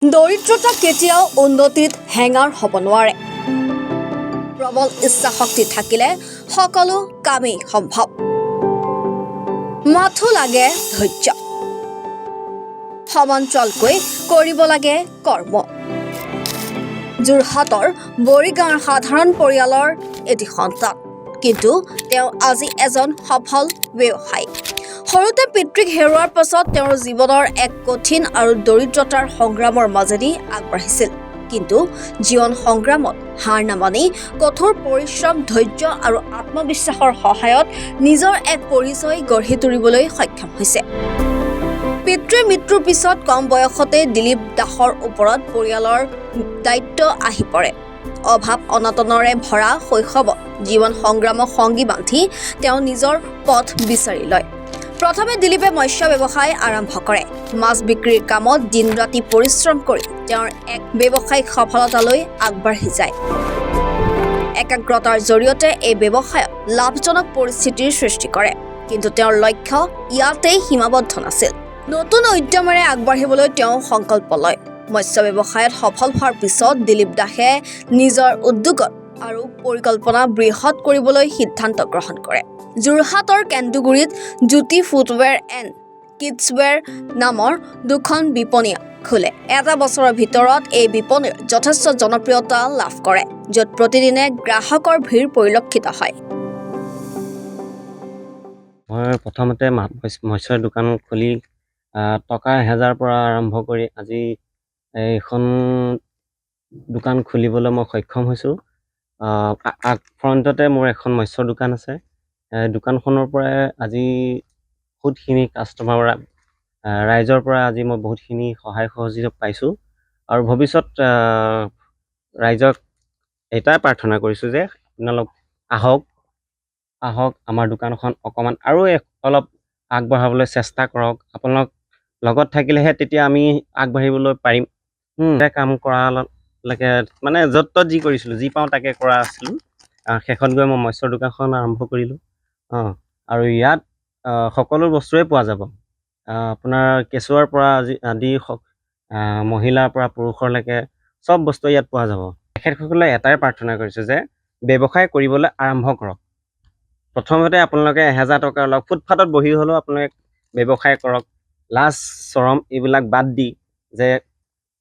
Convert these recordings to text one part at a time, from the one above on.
দৰিদ্ৰতা কেতিয়াও উন্নতিত হেঙাৰ হ'ব নোৱাৰে। প্ৰবল ইচ্ছা শক্তি থাকিলে সকলো কামেই সম্ভৱ। মাথো লাগে ধৈৰ্য। সমান্তৰালকৈ কৰিব লাগে কৰ্ম। যোৰহাটৰ বৰিগাঁৱৰ সাধাৰণ পৰিয়ালৰ এটি সন্তান, কিন্তু তেওঁ আজি এজন সফল ব্যৱসায়ী। সৰুতে পিতৃক হেৰুৱাৰ পাছত তেওঁৰ জীৱনৰ এক কঠিন আৰু দৰিদ্ৰতাৰ সংগ্ৰামৰ মাজেদি আগবাঢ়িছিল। কিন্তু জীৱন সংগ্ৰামত হাৰ নামানি কঠোৰ পৰিশ্ৰম, ধৈৰ্য আৰু আত্মবিশ্বাসৰ সহায়ত নিজৰ এক পৰিচয় গঢ়ি তুলিবলৈ সক্ষম হৈছে। পিতৃৰ মৃত্যুৰ পিছত কম বয়সতে দিলীপ দাসৰ ওপৰত পৰিয়ালৰ দায়িত্ব আহি পৰে। অভাৱ অনাটনেৰে ভৰা শৈশৱত জীৱন সংগ্ৰামক সংগী বান্ধি তেওঁ নিজৰ পথ বিচাৰি লয়। প্ৰথমে দিলীপে মৎস্য ব্যৱসায় আৰম্ভ কৰে। মাছ বিক্ৰীৰ কামত দিন ৰাতি পৰিশ্ৰম কৰি তেওঁৰ এক ব্যৱসায়িক সফলতালৈ আগবাঢ়ি যায়। একাগ্ৰতাৰ জৰিয়তে এই ব্যৱসায়ত লাভজনক পৰিস্থিতিৰ সৃষ্টি কৰে। কিন্তু তেওঁৰ লক্ষ্য ইয়াতেই সীমাবদ্ধ নাছিল। নতুন উদ্যমেৰে আগবাঢ়িবলৈ তেওঁ সংকল্প লয়। মৎস্য ব্যৱসায়ত সফল হোৱাৰ পিছত দিলীপ দাসে নিজৰ উদ্যোগত আৰু পৰিকল্পনা বৃহৎ কৰিবলৈ সিদ্ধান্ত গ্ৰহণ কৰে। যোৰহাটৰ কেন্দুগুৰিত জ্যোতি ফুটৱেৰ এণ্ড কিডছৱেৰ নামৰ দুখন বিপণী খোলে। এটা বছৰৰ ভিতৰত এই বিপণীৰ যথেষ্ট জনপ্ৰিয়তা লাভ কৰে, য'ত প্ৰতিদিনে গ্ৰাহকৰ ভিৰ পৰিলক্ষিত হয়। মই প্ৰথমতে মৎস্যৰ দোকান খুলি টকা 1000 পৰা আৰম্ভ কৰি আজি এইখন দোকান খুলিবলৈ মই সক্ষম হৈছোঁ। ফ্ৰণ্টতে মোৰ এখন মৎস্যৰ দোকান আছে। দোকানখনৰ পৰাই আজি বহুতখিনি কাষ্টমাৰ, ৰাইজৰ পৰা আজি মই বহুতখিনি সহায় সহযোগ পাইছোঁ। আৰু ভৱিষ্যত ৰাইজক এটাই প্ৰাৰ্থনা কৰিছোঁ যে আপোনালোক আহক আমাৰ দোকানখন অকণমান আৰু অলপ আগবঢ়াবলৈ চেষ্টা কৰক। আপোনালোক লগত থাকিলেহে তেতিয়া আমি আগবাঢ়িবলৈ পাৰিম। কাম কৰালৈকে মানে য'ত ত'ত যি কৰিছিলোঁ, যি পাওঁ তাকে কৰা আছিলোঁ। শেষত গৈ মই মৎস্যৰ দোকানখন আৰম্ভ কৰিলোঁ। আৰু ইয়াত সকলো বস্তুৱেই পোৱা যাব। আপোনাৰ কেঁচুৱাৰ পৰা আদি মহিলাৰ পৰা পুৰুষলৈকে চব বস্তু ইয়াত পোৱা যাব। তেখেতসকলে এটাই প্ৰাৰ্থনা কৰিছোঁ যে ব্যৱসায় কৰিবলৈ আৰম্ভ কৰক। প্ৰথমতে আপোনালোকে 1000 টকা লওক, ফুটপাথত বহি হ'লেও আপোনালোকে ব্যৱসায় কৰক। লাজ চৰম এইবিলাক বাদ দি যে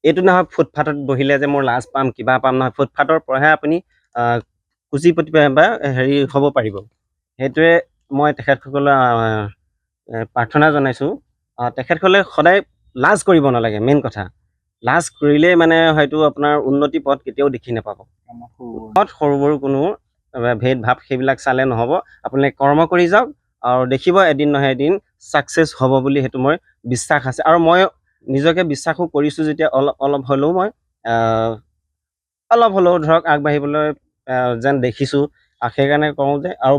এইটো নহয় ফুটপাথত বহিলে যে মোৰ লাজ পাম, কিবা পাম, নহয়। ফুটপাথৰ পৰাহে আপুনি পুঁজিপতি বা হ'ব পাৰিব। সেইটোৱে মই তেখেতসকলে প্ৰাৰ্থনা জনাইছোঁ। তেখেতসকলে সদায় লাজ কৰিব নালাগে। মেইন কথা, লাজ কৰিলেই মানে হয়তো আপোনাৰ উন্নতি পথ কেতিয়াও দেখি নাপাব। সৰু সৰু কোনো ভেদ ভাৱ সেইবিলাক চালে নহ'ব। আপোনালোকে কৰ্ম কৰি যাওক আৰু দেখিব এদিন নহয় এদিন ছাকচেছ হ'ব বুলি, সেইটো মই বিশ্বাস আছে। আৰু মই নিজকে বিশ্বাসো কৰিছোঁ যেতিয়া অলপ হ'লেও মই অলপ হ'লেও ধৰক আগবাঢ়িবলৈ যেন দেখিছোঁ। সেইকাৰণে কওঁ যে, আৰু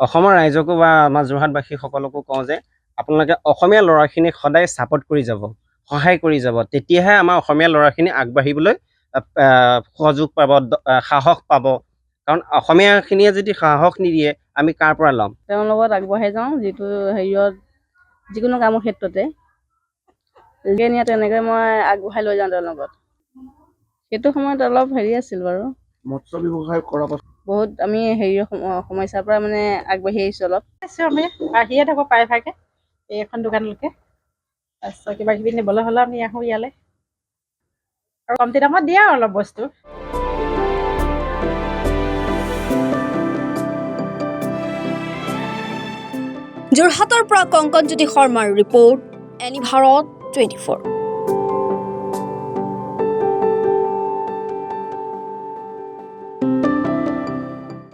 অসমৰ ৰাইজকো বা আমাৰ যোৰহাটবাসীসকলকো কওঁ যে আপোনালোকে অসমীয়া ল'ৰাখিনিক সদায় ছাপোৰ্ট কৰি যাব, সহায় কৰি যাব। তেতিয়াহে আমাৰ অসমীয়া ল'ৰাখিনি আগবাঢ়িবলৈ সহযোগ পাব, সাহস পাব। কাৰণ অসমীয়াখিনিয়ে যদি সাহস নিদিয়ে আমি কাৰ পৰা ল'ম? তেওঁৰ লগত আগবঢ়াই যাওঁ, যিটো হেৰিয়ত যিকোনো কামৰ ক্ষেত্ৰতে নিয়া তেনেকৈ মই আগবঢ়াই লৈ যাওঁ তেওঁৰ লগত। সেইটো সময়ত অলপ হেৰি আছিল বাৰু, মৎস্য ব্যৱসায় কৰাৰ পাছত বহুত আমি হেৰি সমস্যাৰ পৰা মানে আগবাঢ়ি আহিছোঁ। অলপ আমি আহিয়ে থাকোঁ প্ৰায়ভাগে এইখন দোকানলৈকে। তাৰপিছত কিবা কিবি নিবলৈ হ'লে আমি আহোঁ ইয়ালৈ, আৰু কমতি দামত দিয়ে আৰু অলপ বস্তু। যোৰহাটৰ পৰা কংকনজ্যোতি শৰ্মাৰ ৰিপৰ্ট, এনি ভাৰত 24।